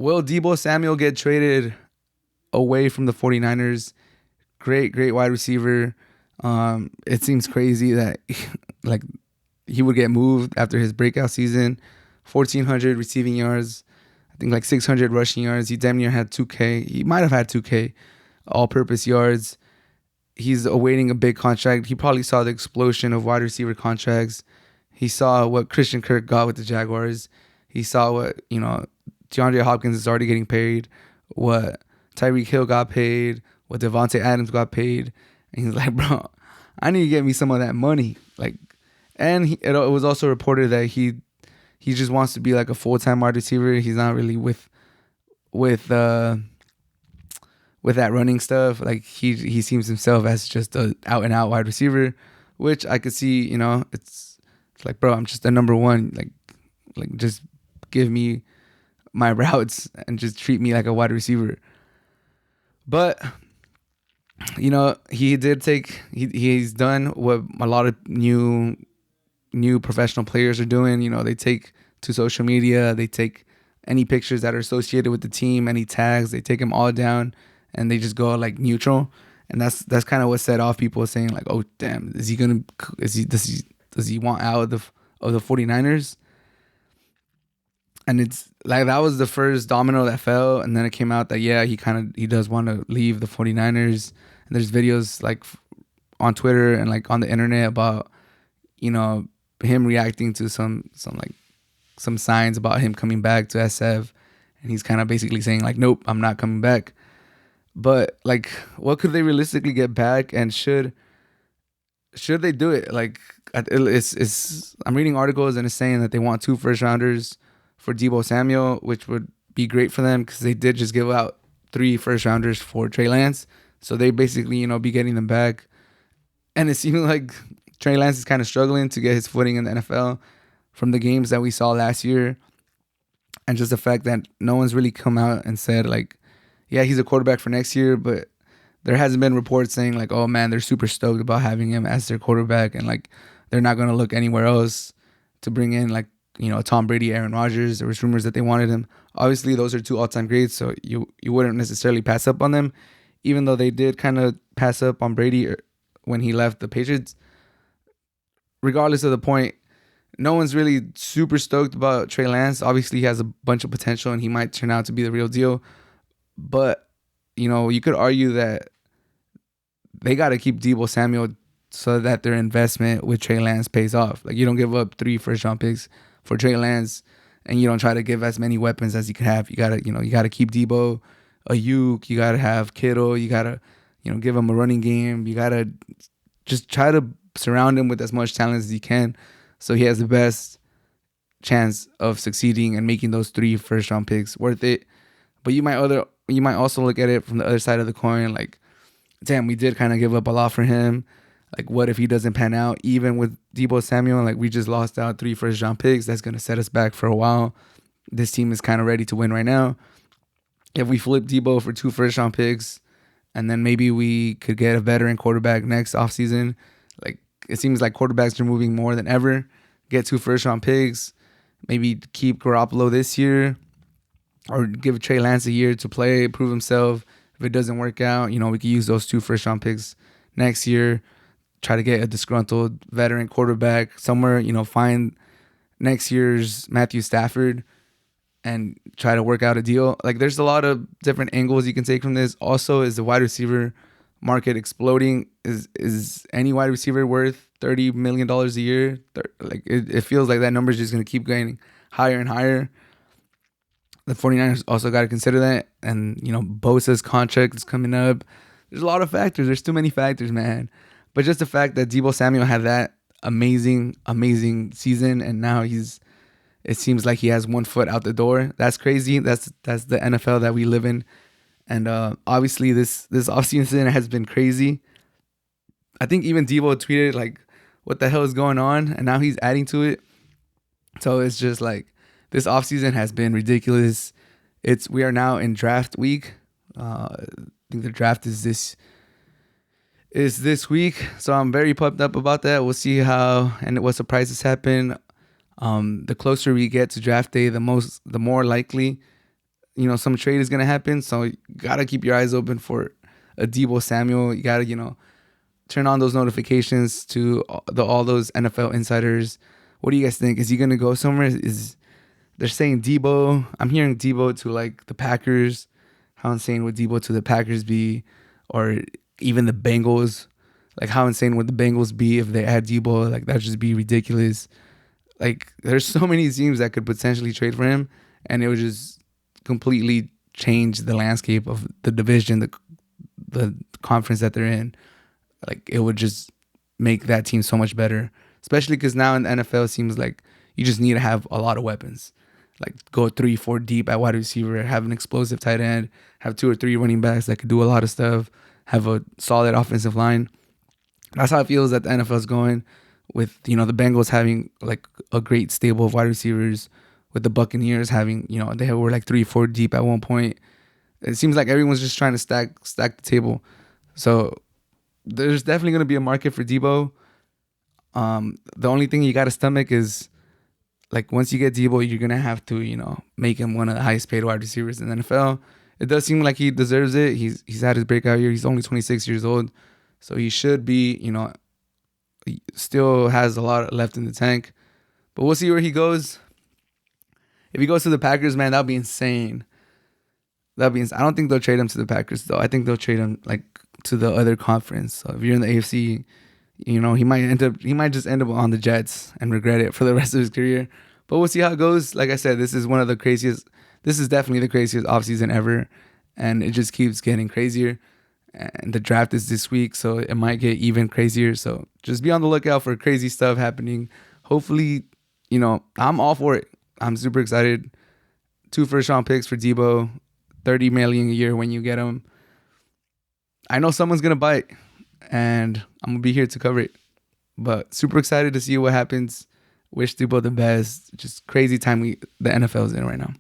will Deebo Samuel get traded away from the 49ers? Great wide receiver. It seems crazy that like he would get moved after his breakout season. 1,400 receiving yards. I think like 600 rushing yards. He damn near had 2K. He might have had 2K all-purpose yards. He's awaiting a big contract. He probably saw the explosion of wide receiver contracts. He saw what Christian Kirk got with the Jaguars. He saw what, DeAndre Hopkins is already getting paid, what Tyreek Hill got paid, what Devontae Adams got paid. And he's like, bro, I need to get me some of that money. It was also reported that he just wants to be like a full-time wide receiver. He's not really with that running stuff. Like he seems himself as just a out and out wide receiver, which I could see. It's like, bro, I'm just a number one. Like just give me my routes and just treat me like a wide receiver. But he's done what a lot of new professional players are doing. They take to social media, they take any pictures that are associated with the team, any tags, they take them all down and they just go like neutral. And that's kind of what set off people saying like, oh damn, does he want out of the 49ers? And it's like that was the first domino that fell, and then it came out that he does want to leave the 49ers. And there's videos like on Twitter and like on the internet about him reacting to some signs about him coming back to SF, and he's kind of basically saying like, nope, I'm not coming back. But like, what could they realistically get back, and should they do it? Like, I'm reading articles and it's saying that they want 2 first rounders for Deebo Samuel, which would be great for them because they did just give out 3 first rounders for Trey Lance, so they basically be getting them back. And it seems like Trey Lance is kind of struggling to get his footing in the NFL from the games that we saw last year, and just the fact that no one's really come out and said like, yeah, he's a quarterback for next year, but there hasn't been reports saying like, oh man, they're super stoked about having him as their quarterback, and like they're not going to look anywhere else to bring in like, Tom Brady, Aaron Rodgers. There was rumors that they wanted him. Obviously, those are 2 all-time greats, so you wouldn't necessarily pass up on them, even though they did kind of pass up on Brady when he left the Patriots. Regardless of the point, no one's really super stoked about Trey Lance. Obviously, he has a bunch of potential, and he might turn out to be the real deal. But, you could argue that they got to keep Deebo Samuel so that their investment with Trey Lance pays off. Like, you don't give up 3 first-round picks for Trey Lance, and you don't try to give as many weapons as you can have. You gotta keep Deebo, Ayuk. You gotta have Kittle. You gotta, give him a running game. You gotta just try to surround him with as much talent as you can, so he has the best chance of succeeding and making those 3 first-round picks worth it. But you might also look at it from the other side of the coin, like, damn, we did kind of give up a lot for him. Like, what if he doesn't pan out? Even with Deebo Samuel, like, we just lost out 3 first-round picks. That's going to set us back for a while. This team is kind of ready to win right now. If we flip Deebo for 2 first-round picks, and then maybe we could get a veteran quarterback next offseason, like, it seems like quarterbacks are moving more than ever. Get 2 first-round picks. Maybe keep Garoppolo this year, or give Trey Lance a year to play, prove himself. If it doesn't work out, we could use those 2 first-round picks next year. Try to get a disgruntled veteran quarterback somewhere, find next year's Matthew Stafford and try to work out a deal. Like, there's a lot of different angles you can take from this. Also, is the wide receiver market exploding? Is any wide receiver worth $30 million a year? Like, it feels like that number is just going to keep going higher and higher. The 49ers also got to consider that. And, Bosa's contract is coming up. There's a lot of factors. There's too many factors, man. But just the fact that Deebo Samuel had that amazing season, and now it seems like he has 1 foot out the door. That's crazy. That's the NFL that we live in. And obviously this offseason has been crazy. I think even Deebo tweeted like, what the hell is going on? And now he's adding to it. So it's just like, this offseason has been ridiculous. We are now in draft week. I think the draft is this week, so I'm very pumped up about that. We'll see how and what surprises happen. The closer we get to draft day, the more likely some trade is gonna happen. So you gotta keep your eyes open for a Deebo Samuel. You gotta turn on those notifications to all those NFL insiders. What do you guys think? Is he gonna go somewhere? Is They're saying Deebo? I'm hearing Deebo to like the Packers. How insane would Deebo to the Packers be, or even the Bengals? Like how insane would the Bengals be if they add Deebo? Like that'd just be ridiculous. Like there's so many teams that could potentially trade for him, and it would just completely change the landscape of the division, the conference that they're in. Like it would just make that team so much better, especially because now in the NFL it seems like you just need to have a lot of weapons. Like go 3-4 deep at wide receiver, have an explosive tight end, have 2 or 3 running backs that could do a lot of stuff, have a solid offensive line. That's how it feels that the NFL is going, with the Bengals having like a great stable of wide receivers, with the Buccaneers having they were like 3-4 deep at one point. It seems like everyone's just trying to stack the table. So there's definitely going to be a market for Deebo. The only thing you got to stomach is, like, once you get Deebo, you're going to have to, make him one of the highest paid wide receivers in the NFL. It does seem like he deserves it. He's had his breakout year. He's only 26 years old. So he should be, he still has a lot left in the tank. But we'll see where he goes. If he goes to the Packers, man, that'll be insane. That'd be insane. I don't think they'll trade him to the Packers, though. I think they'll trade him, like, to the other conference. So if you're in the AFC, he might just end up on the Jets and regret it for the rest of his career. But we'll see how it goes. Like I said, this is definitely the craziest offseason ever. And it just keeps getting crazier. And the draft is this week, so it might get even crazier. So just be on the lookout for crazy stuff happening. Hopefully, I'm all for it. I'm super excited. 2 first-round picks for Deebo, $30 million a year when you get him. I know someone's gonna bite, and I'm gonna be here to cover it. But super excited to see what happens. Wish Deebo the best. Just crazy time the NFL is in right now.